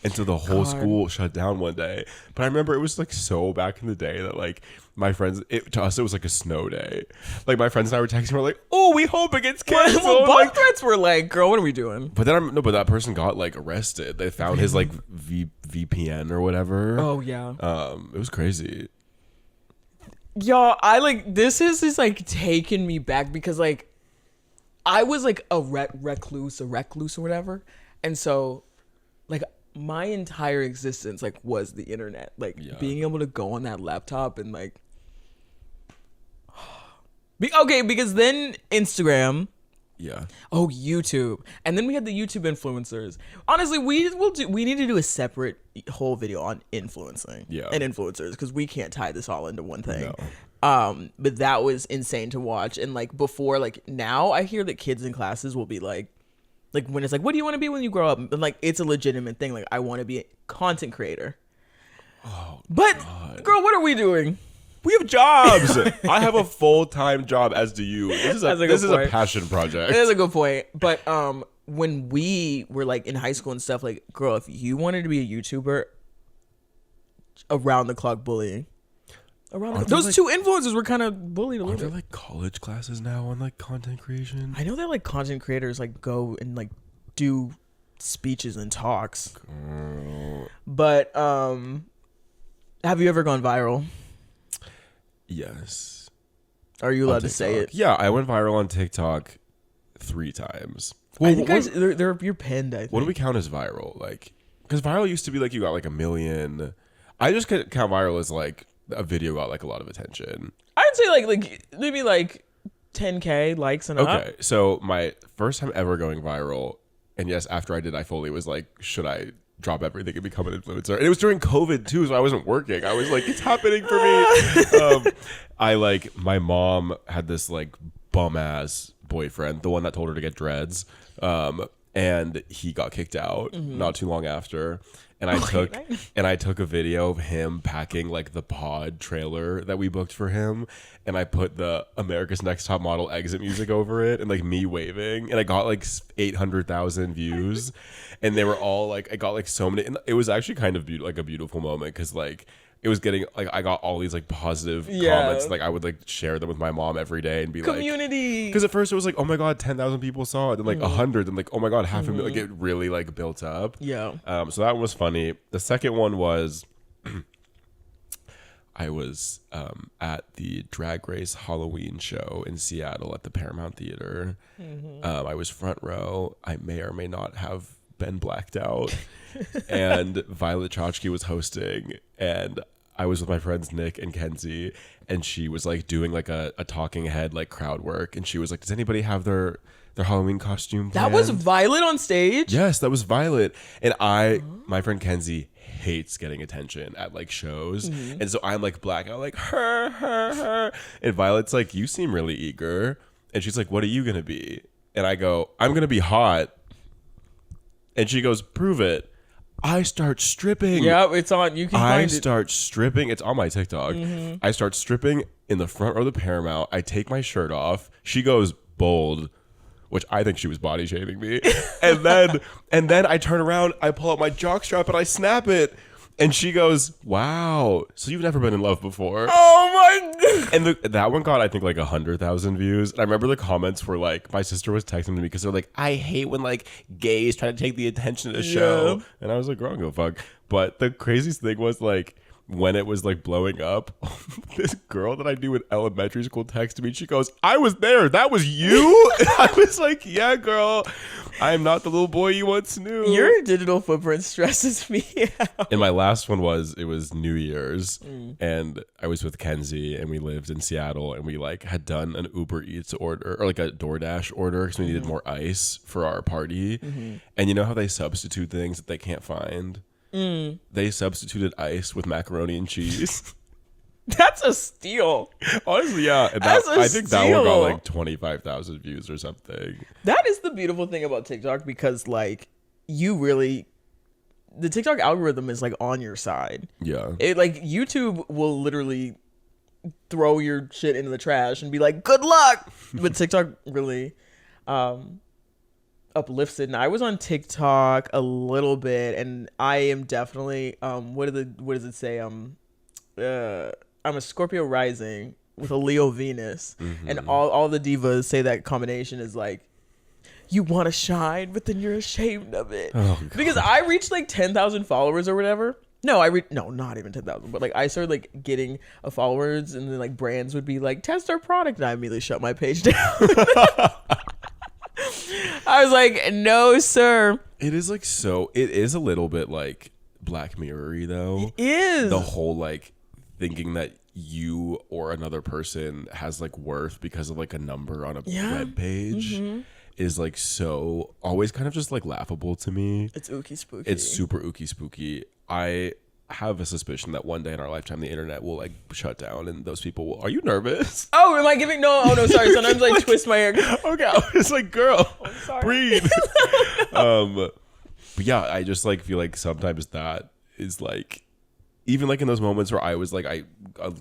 And so the whole school shut down one day. But I remember it was like so back in the day that like my friends, to us it was like a snow day. Like my friends and I were texting, we're like, oh, we hope it gets canceled. Well, bomb threats were like, girl, what are we doing? But then but that person got like arrested. They found his like VPN or whatever. Oh yeah. It was crazy. Y'all, this is just like taking me back, because like I was like a recluse or whatever. And so like my entire existence like was the internet, like being able to go on that laptop and like because then Instagram Yeah. Oh, YouTube. And then we had the YouTube influencers. Honestly, we need to do a separate whole video on influencing and influencers, because we can't tie this all into one thing. No. But that was insane to watch. And like before, like now I hear that kids in classes will be like when it's like, what do you want to be when you grow up? And like, it's a legitimate thing. Like, I want to be a content creator. Oh, but God. Girl, what are we doing? We have jobs. I have a full-time job, as do you. This is a passion project. It is a good point. But when we were like in high school and stuff, like, girl, if you wanted to be a YouTuber, around the clock bullying. Those two influencers were kind of bullied a little bit. Are there like college classes now on like content creation? I know that like content creators like go and like do speeches and talks. Girl. But have you ever gone viral? Yes. Are you allowed to say it? Yeah, I went viral on TikTok 3 times. Well, I think you're pinned, I think. What do we count as viral? Like, because viral used to be like you got like 1 million. I just count viral as like a video got like a lot of attention. I'd say like maybe like 10K likes and up. Okay, so my first time ever going viral, and yes, after I did, I fully was like, should I drop everything and become an influencer? And it was during COVID too, so I wasn't working. I was like, it's happening for me. My mom had this like bum ass boyfriend, the one that told her to get dreads, and he got kicked out not too long after. And I took a video of him packing like the pod trailer that we booked for him, and I put the America's Next Top Model exit music over it, and like me waving, and I got like 800,000 views, and they were all like, I got like so many, and it was actually kind of like a beautiful moment, because like it was getting like, I got all these like positive comments, like I would like share them with my mom every day and be community. Because at first it was like, oh my god, 10,000 people saw it, and like 100, and like, oh my god, half a million. Like it really like built up. Yeah. So that one was funny. The second one was I was at the Drag Race Halloween show in Seattle at the Paramount Theater. I was front row. I may or may not have been blacked out. And Violet Chachki was hosting, and I was with my friends Nick and Kenzie, and she was like doing like a talking head like crowd work, and she was like, does anybody have their Halloween costume planned? That was Violet on stage? Yes, that was Violet. And my friend Kenzie hates getting attention at like shows, and so I'm like black out like her, and Violet's like, you seem really eager, and she's like, what are you gonna be? And I go, I'm gonna be hot. And she goes, prove it. I start stripping. Yeah, it's on. You can find it. I start stripping. It's on my TikTok. I start stripping in the front row of the Paramount. I take my shirt off. She goes bold, which I think she was body shaming me. and then I turn around. I pull out my jockstrap and I snap it. And she goes, wow, so you've never been in love before. Oh my God. And that one got, I think, like 100,000 views. And I remember the comments were like, my sister was texting me because they're like, I hate when like gays try to take the attention of the show. Yeah. And I was like, girl, go fuck. But the craziest thing was like, when it was like blowing up, this girl that I knew in elementary school texted me. She goes, I was there. That was you? And I was like, yeah, girl. I am not the little boy you once knew. Your digital footprint stresses me out. And my last one was New Year's, and I was with Kenzie, and we lived in Seattle, and we like had done an Uber Eats order or like a DoorDash order because we needed more ice for our party. And you know how they substitute things that they can't find? They substituted ice with macaroni and cheese. That's a steal. Honestly, yeah. And I think that one got like 25,000 views or something. That is the beautiful thing about TikTok, because like the TikTok algorithm is like on your side. Yeah. It like YouTube will literally throw your shit into the trash and be like, good luck. But TikTok really uplifts it. And I was on TikTok a little bit, and I am definitely what does it say? I'm a Scorpio rising with a Leo Venus, and all the divas say that combination is like, you want to shine, but then you're ashamed of it. Oh, because I reached like 10,000 followers or whatever. No, not even 10,000, but like I started like getting followers, and then like brands would be like, test our product, and I immediately shut my page down. I was like, no, sir. It is like it is a little bit like Black Mirror-y though. It is. The whole like thinking that you or another person has like worth because of like a number on a web page. is like so always kind of just like laughable to me. It's ooky spooky. It's super ooky spooky. I have a suspicion that one day in our lifetime the internet will like shut down and those people will. Are you nervous? Oh, am I giving no, sorry. Sometimes like twist my hair. Okay, I was like, girl, breathe. No. But yeah, I just like feel like sometimes that is like, even like in those moments where I was like I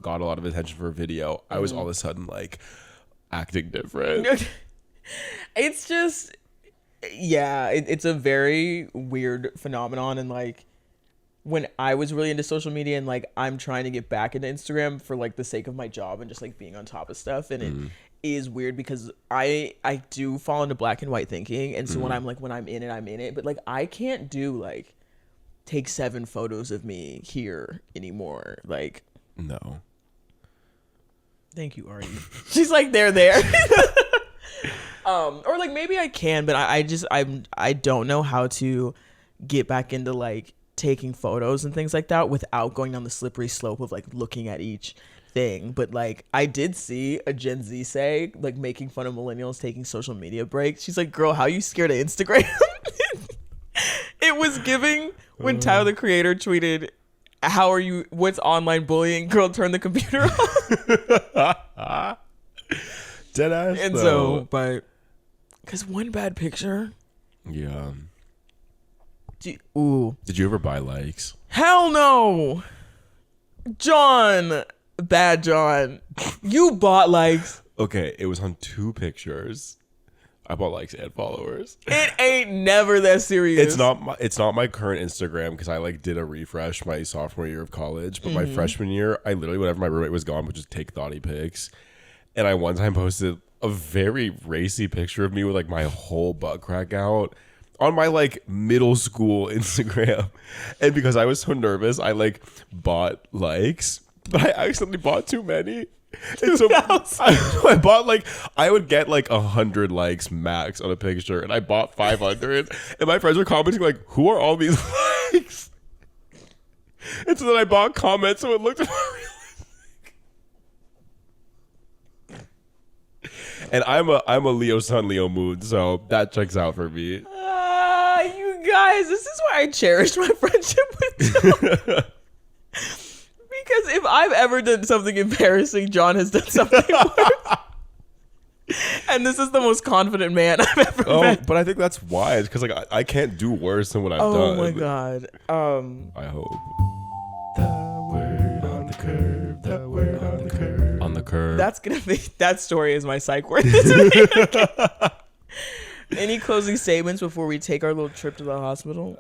got a lot of attention for a video, I was all of a sudden like acting different. It's just, yeah, it's a very weird phenomenon. And like when I was really into social media and like I'm trying to get back into Instagram for like the sake of my job and just like being on top of stuff, and it is weird because I do fall into black and white thinking, and so when I'm in it, but like I can't do like take 7 photos of me here anymore. Like, No. Thank you, Ari. She's like, there. Or like maybe I can, but I don't know how to get back into like taking photos and things like that without going down the slippery slope of like looking at each thing. But like I did see a Gen Z say like making fun of millennials taking social media breaks. She's like, girl, how you scared of Instagram? It was giving when Tyler the Creator tweeted, what's online bullying? Girl, turn the computer off. Deadass. And so, but because one bad picture. Yeah. Ooh. Did you ever buy likes? Hell no. John. BadJon. You bought likes. Okay, it was on 2 pictures. I bought likes and followers. It ain't never that serious. It's not my current Instagram because I like did a refresh my sophomore year of college. But my freshman year, I literally, whenever my roommate was gone, would just take thoughty pics. And I one time posted a very racy picture of me with like my whole butt crack out on my like middle school Instagram. And because I was so nervous, I like bought likes, but I accidentally bought too many. And so I bought like, I would get like 100 likes max on a picture, and I bought 500. And my friends were commenting like, who are all these likes? And so then I bought comments so it looked more realistic. And I'm a Leo sun, Leo moon, so that checks out for me. You guys, this is why I cherish my friendship with John. Because if I've ever done something embarrassing, John has done something worse. And this is the most confident man I've ever met. But I think that's wise, because like I can't do worse than what I've done. Oh my god. I hope. The word on the curve. The word on the curve. On the curve. That's gonna be, that story is my psych word. Any closing statements before we take our little trip to the hospital?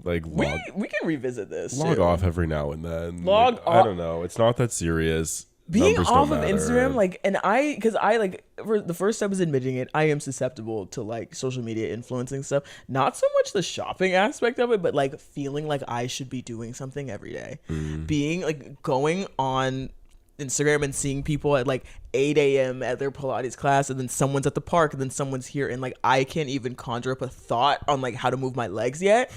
Like we can revisit this. Log off every now and then. Log off. I don't know. It's not that serious. Being Numbers off don't of matter. Instagram, like, and because I like, for the first step is admitting it, I am susceptible to like social media influencing stuff. Not so much the shopping aspect of it, but like feeling like I should be doing something every day. Being like going on Instagram and seeing people at like 8 a.m. at their Pilates class, and then someone's at the park, and then someone's here, and like I can't even conjure up a thought on like how to move my legs yet.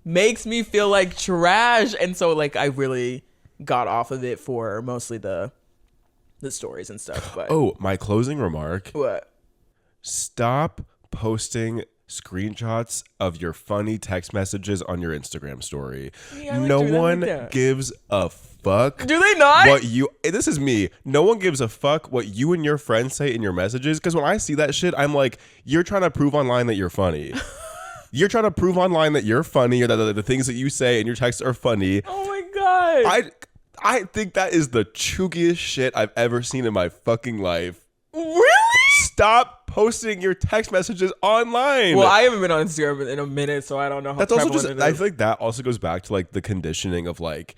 Makes me feel like trash. And so like I really got off of it for mostly the stories and stuff. But my closing remark. What? Stop posting screenshots of your funny text messages on your Instagram story. Yeah, no one gives a fuck. Do they not? This is me. No one gives a fuck what you and your friends say in your messages, because when I see that shit, I'm like, you're trying to prove online that you're funny. You're trying to prove online that you're funny, or that the things that you say in your texts are funny. Oh my god. I think that is the chookiest shit I've ever seen in my fucking life. Really? Stop posting your text messages online. Well, I haven't been on Instagram in a minute, so I don't know how. That's also just. it is. I feel like that also goes back to like the conditioning of like,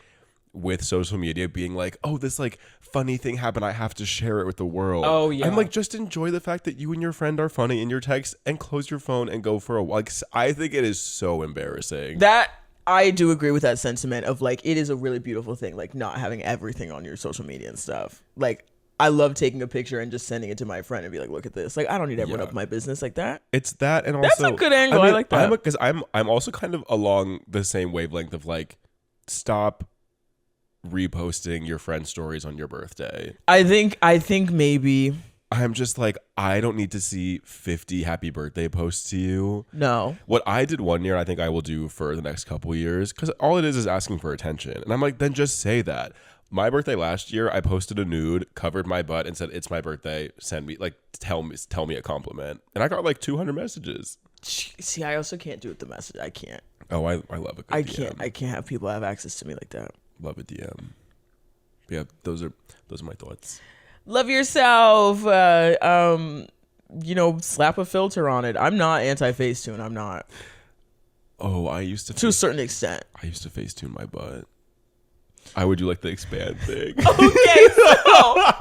with social media being like, oh, this like funny thing happened, I have to share it with the world. Oh yeah. I'm like, just enjoy the fact that you and your friend are funny in your text, and close your phone and go for a walk. I think it is so embarrassing. That I do agree with that sentiment of like, it is a really beautiful thing, like not having everything on your social media and stuff. Like I love taking a picture and just sending it to my friend and be like, look at this. Like I don't need everyone up my business like that. It's that, and also that's a good angle. I like that. Because I'm also kind of along the same wavelength of like, stop reposting your friend's stories on your birthday. I think maybe I'm just like, I don't need to see 50 happy birthday posts to you. No. What I did one year, I think I will do for the next couple of years, because all it is asking for attention. And I'm like, then just say that. My birthday last year, I posted a nude, covered my butt, and said, it's my birthday. Send me, like, tell me a compliment. And I got like 200 messages. See, I also can't do it the message. I can't. Oh, I love a good DM. I can't have people have access to me like that. Love a DM. Yeah, those are my thoughts. Love yourself. Slap a filter on it. I'm not anti-Facetune. I'm not. Oh, I used to. To a certain extent. I used to Facetune my butt. I would do like the expand thing. Okay, so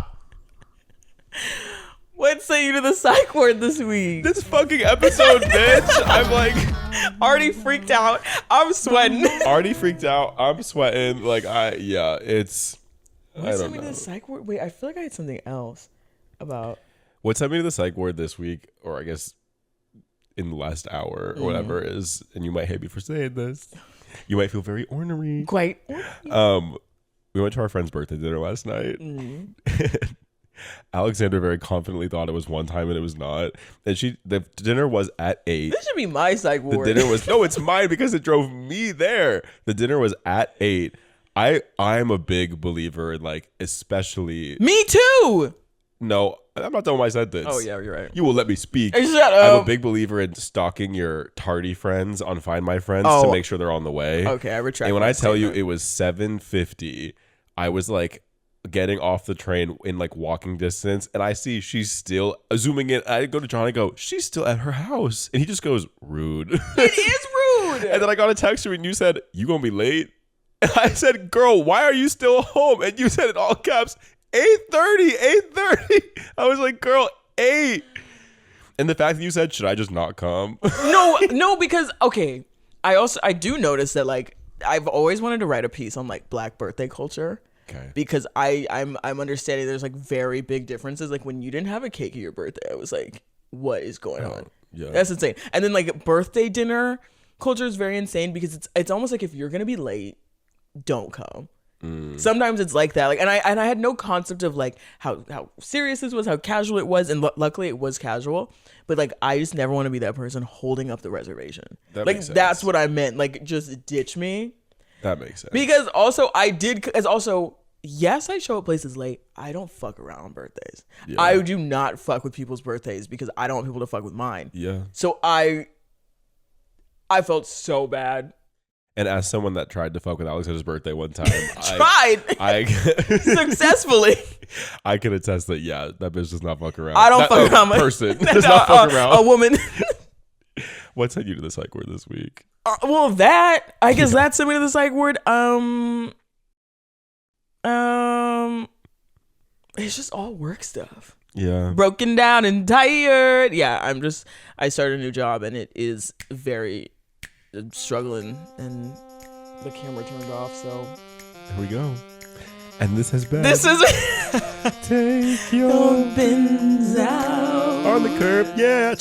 what say you to the Sike word this week? This fucking episode, bitch. I'm like already freaked out. I'm sweating. Already freaked out. I'm sweating. Like it's. What sent me to the Sike word? Wait, I feel like I had something else about. What sent me to the Sike word this week, or I guess in the last hour or whatever is, and you might hate me for saying this. You might feel very ornery. Quite. We went to our friend's birthday dinner last night. Alexander very confidently thought it was one time and it was not. And the dinner was at 8. This should be my Sike word. The dinner was it's mine because it drove me there. The dinner was at 8. I'm a big believer in like, especially. Me too. No, I'm not done with my sentence. Oh yeah, you're right. You will let me speak. Shut up. I'm a big believer in stalking your tardy friends on Find My Friends to make sure they're on the way. Okay, I retract. And when I tell you it was 7:50, I was like getting off the train in like walking distance, and I see she's still zooming in. I go to John, I go, she's still at her house, and he just goes, rude. It is rude. And then I got a text from you, and you said, you gonna be late? And I said, girl, why are you still home? And you said in all caps, 8:30. I was like, girl, 8. And the fact that you said, should I just not come? No, because okay, I do notice that like I've always wanted to write a piece on like Black birthday culture. Okay. Because I'm understanding there's like very big differences. Like when you didn't have a cake at your birthday, I was like, what is going on? Yeah. That's insane. And then like birthday dinner culture is very insane because it's almost like if you're gonna be late, don't come. Sometimes it's like that. Like and I had no concept of like how serious this was, how casual it was, and luckily it was casual. But like I just never want to be that person holding up the reservation. That like makes sense. That's what I meant. Like just ditch me. That makes sense. Because yes, I show up places late. I don't fuck around on birthdays. Yeah. I do not fuck with people's birthdays because I don't want people to fuck with mine. Yeah. So I felt so bad. And as someone that tried to fuck with Alexander's birthday one time, I successfully. I can attest that that bitch does not fuck around. I don't fuck around. Person does not fuck around. A woman. What sent you to the Sike word this week? Well, I guess that's sent me to the Sike word. It's just all work stuff. Yeah. Broken down and tired. Yeah, I started a new job and it is very struggling and the camera turned off, so here we go. And this is Take your bins out on the curb, yeah.